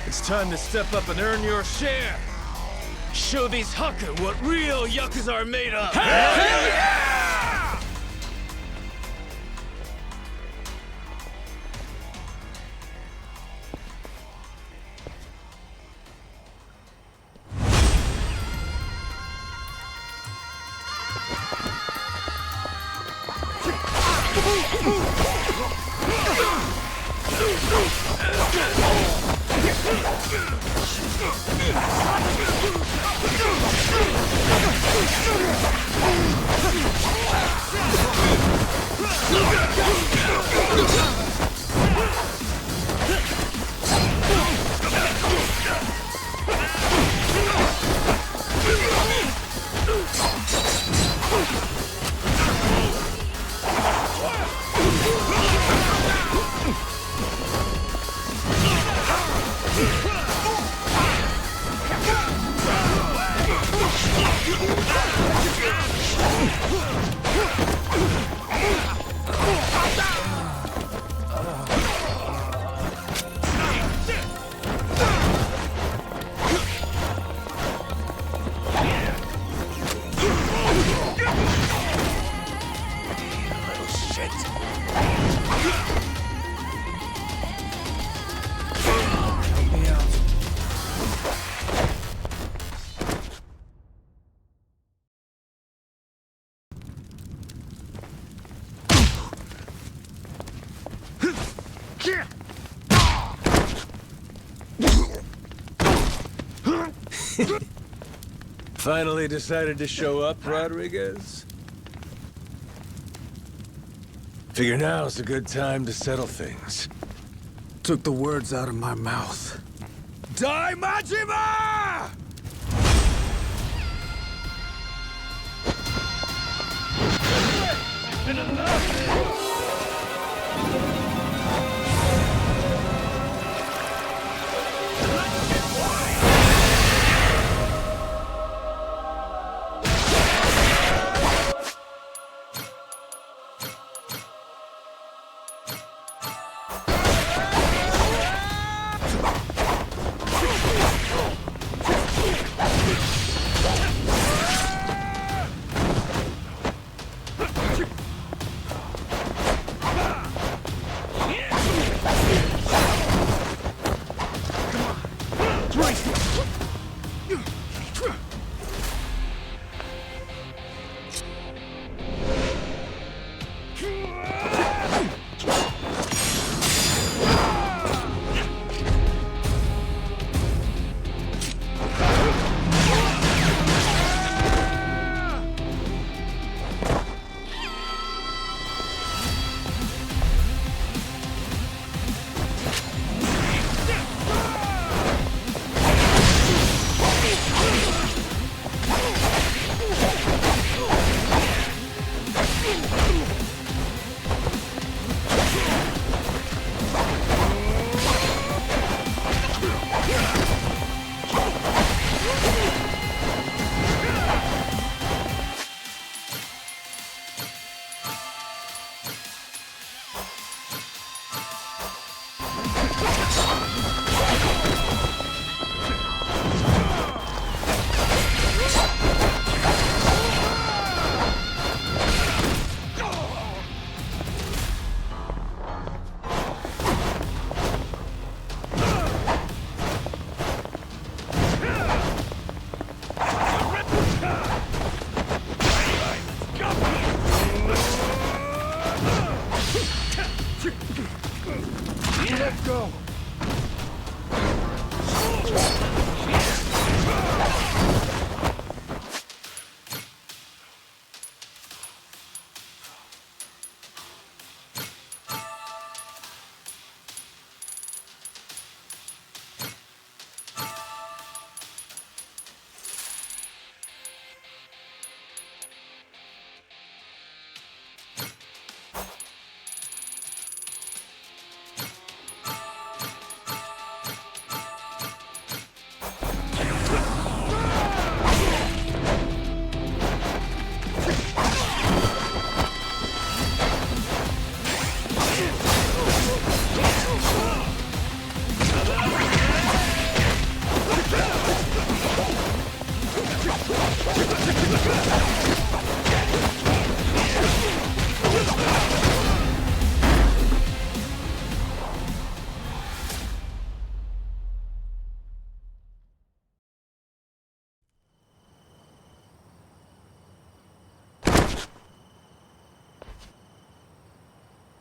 It's time to step up and earn your share. Show these Haku what real Yakuza are made of! Hell yeah! Finally decided to show up, Rodriguez? Figure now's a good time to settle things. Took the words out of my mouth. Die, Majima!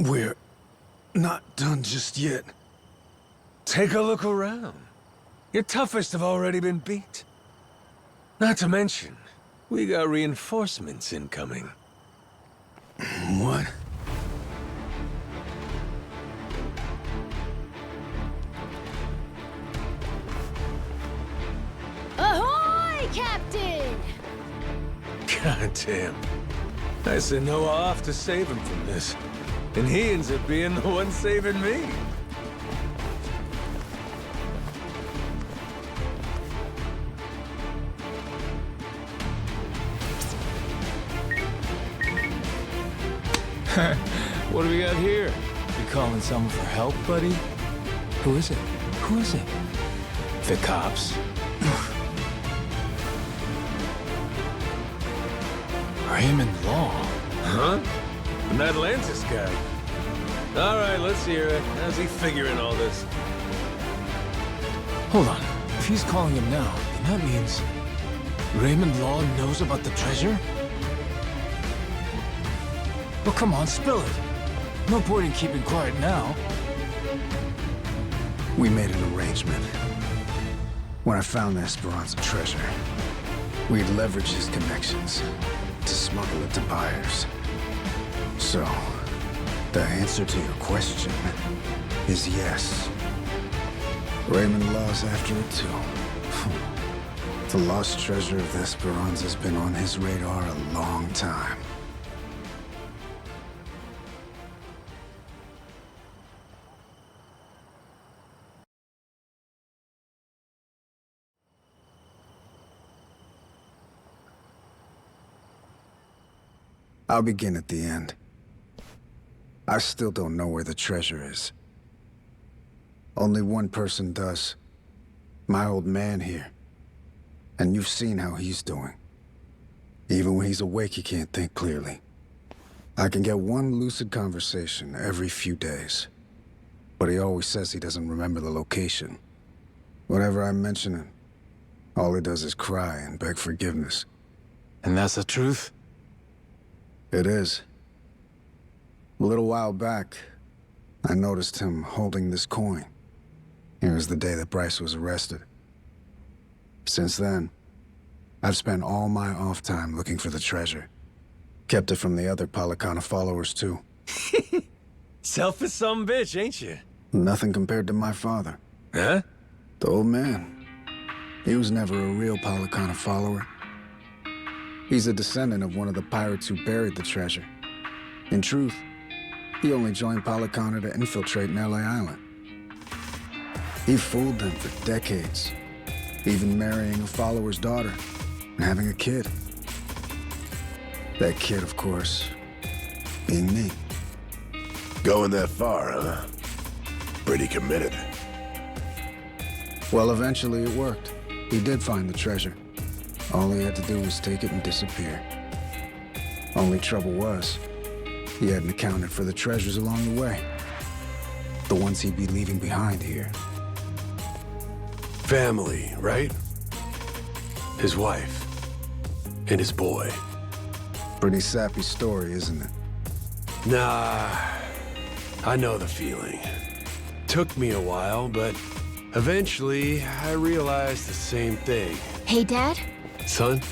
We're not done just yet. Take a look around. Your toughest have already been beat. Not to mention, we got reinforcements incoming. What? Ahoy, Captain! God damn. I sent Noah off to save him from this. And he ends up being the one saving me. What do we got here? You calling someone for help, buddy? Who is it? Who is it? The cops? Raymond Law? Huh? An Atlantis guy. All right, let's hear it. How's he figuring all this? Hold on. If he's calling him now, then that means Raymond Law knows about the treasure? Well, come on, spill it. No point in keeping quiet now. We made an arrangement. When I found the Esperanza treasure, we'd leveraged his connections to smuggle it to buyers. So, the answer to your question is yes. Raymond Law's after it too. The lost treasure of the Esperanza's been on his radar a long time. I'll begin at the end. I still don't know where the treasure is. Only one person does. My old man here. And you've seen how he's doing. Even when he's awake, he can't think clearly. I can get one lucid conversation every few days. But he always says he doesn't remember the location. Whenever I mention it, all he does is cry and beg forgiveness. And that's the truth? It is. A little while back, I noticed him holding this coin. It was the day that Bryce was arrested. Since then, I've spent all my off time looking for the treasure. Kept it from the other Palicana followers, too. Selfish some bitch, ain't you? Nothing compared to my father. Huh? The old man. He was never a real Palicana follower. He's a descendant of one of the pirates who buried the treasure. In truth, he only joined Palicana to infiltrate Nelly Island. He fooled them for decades, even marrying a follower's daughter and having a kid. That kid, of course, being me. Going that far, huh? Pretty committed. Well, eventually it worked. He did find the treasure. All he had to do was take it and disappear. Only trouble was, he hadn't accounted for the treasures along the way. The ones he'd be leaving behind here. Family, right? His wife. And his boy. Pretty sappy story, isn't it? Nah, I know the feeling. Took me a while, but eventually I realized the same thing. Hey, Dad? Son?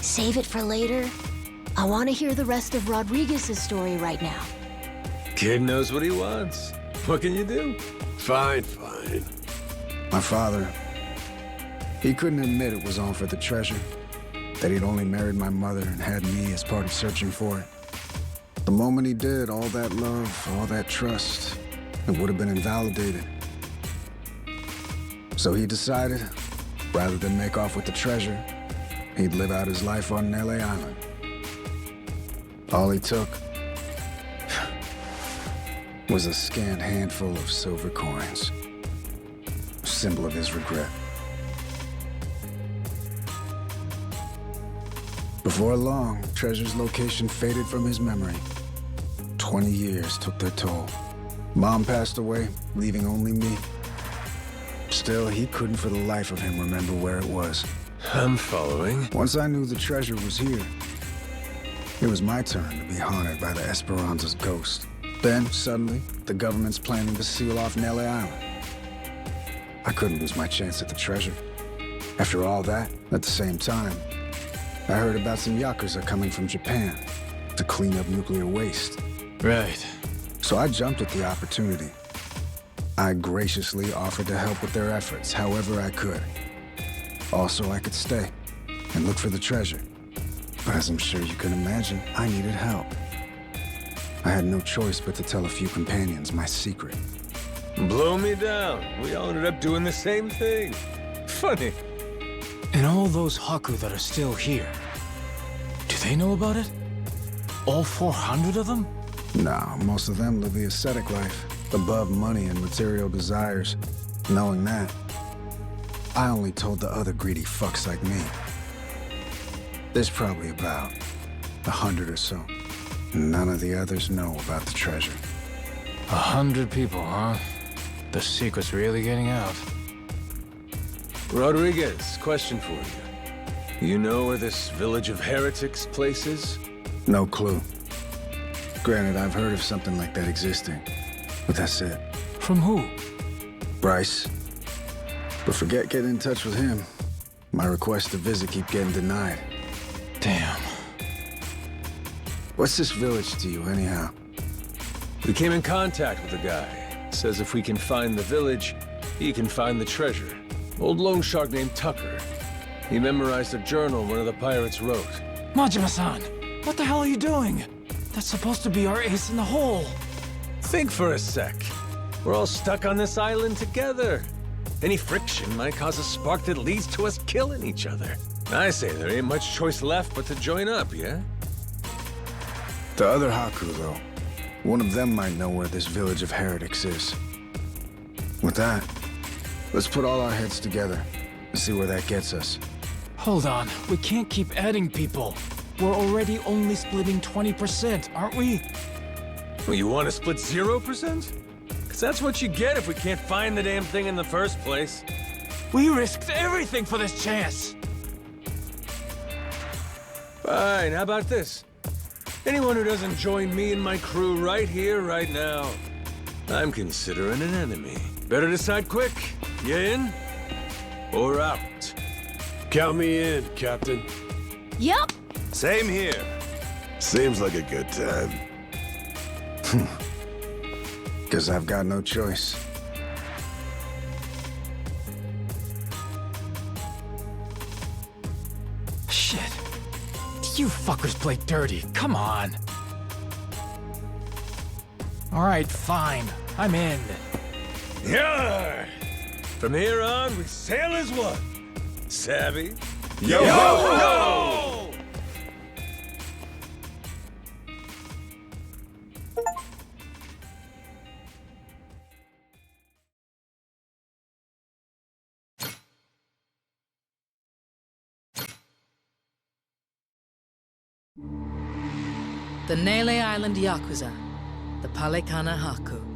Save it for later. I want to hear the rest of Rodriguez's story right now. Kid knows what he wants. What can you do? Fine, fine. My father, he couldn't admit it was all for the treasure. That he'd only married my mother and had me as part of searching for it. The moment he did, all that love, all that trust, it would have been invalidated. So he decided, rather than make off with the treasure, he'd live out his life on Nelly Island. All he took was a scant handful of silver coins, a symbol of his regret. Before long, treasure's location faded from his memory. 20 years took their toll. Mom passed away, leaving only me. Still, he couldn't for the life of him remember where it was. I'm following. Once I knew the treasure was here, it was my turn to be haunted by the Esperanza's ghost. Then, suddenly, the government's planning to seal off Nelly Island. I couldn't lose my chance at the treasure. After all that, at the same time, I heard about some Yakuza coming from Japan to clean up nuclear waste. Right. So I jumped at the opportunity. I graciously offered to help with their efforts however I could. Also, I could stay and look for the treasure. But as I'm sure you can imagine, I needed help. I had no choice but to tell a few companions my secret. Blow me down. We all ended up doing the same thing. Funny. And all those Haku that are still here, do they know about it? All 400 of them? No, most of them live the ascetic life, above money and material desires. Knowing that, I only told the other greedy fucks like me. There's probably about 100 or so. None of the others know about the treasure. 100 people, huh? The secret's really getting out. Rodriguez, question for you. You know where this village of heretics place is? No clue. Granted, I've heard of something like that existing, but that's it. From who? Bryce. But forget getting in touch with him. My requests to visit keep getting denied. Damn. What's this village to you, anyhow? We came in contact with a guy. Says if we can find the village, he can find the treasure. Old loan shark named Tucker. He memorized a journal one of the pirates wrote. Majima-san, what the hell are you doing? That's supposed to be our ace in the hole. Think for a sec. We're all stuck on this island together. Any friction might cause a spark that leads to us killing each other. I say there ain't much choice left but to join up, yeah? The other Haku, though. One of them might know where this village of heretics is. With that, let's put all our heads together and see where that gets us. Hold on, we can't keep adding people. We're already only splitting 20%, aren't we? Well, you want to split 0%? Because that's what you get if we can't find the damn thing in the first place. We risked everything for this chance! Fine, how about this? Anyone who doesn't join me and my crew right here, right now, I'm considering an enemy. Better decide quick. You in? Or out? Count me in, Captain. Yup. Same here. Seems like a good time. Guess I've got no choice. Shit. You fuckers play dirty. Come on. All right, fine. I'm in. Yarr! From here on, we sail as one. Savvy? Yo-ho-ho! The Nele Island Yakuza, the Palekana Haku.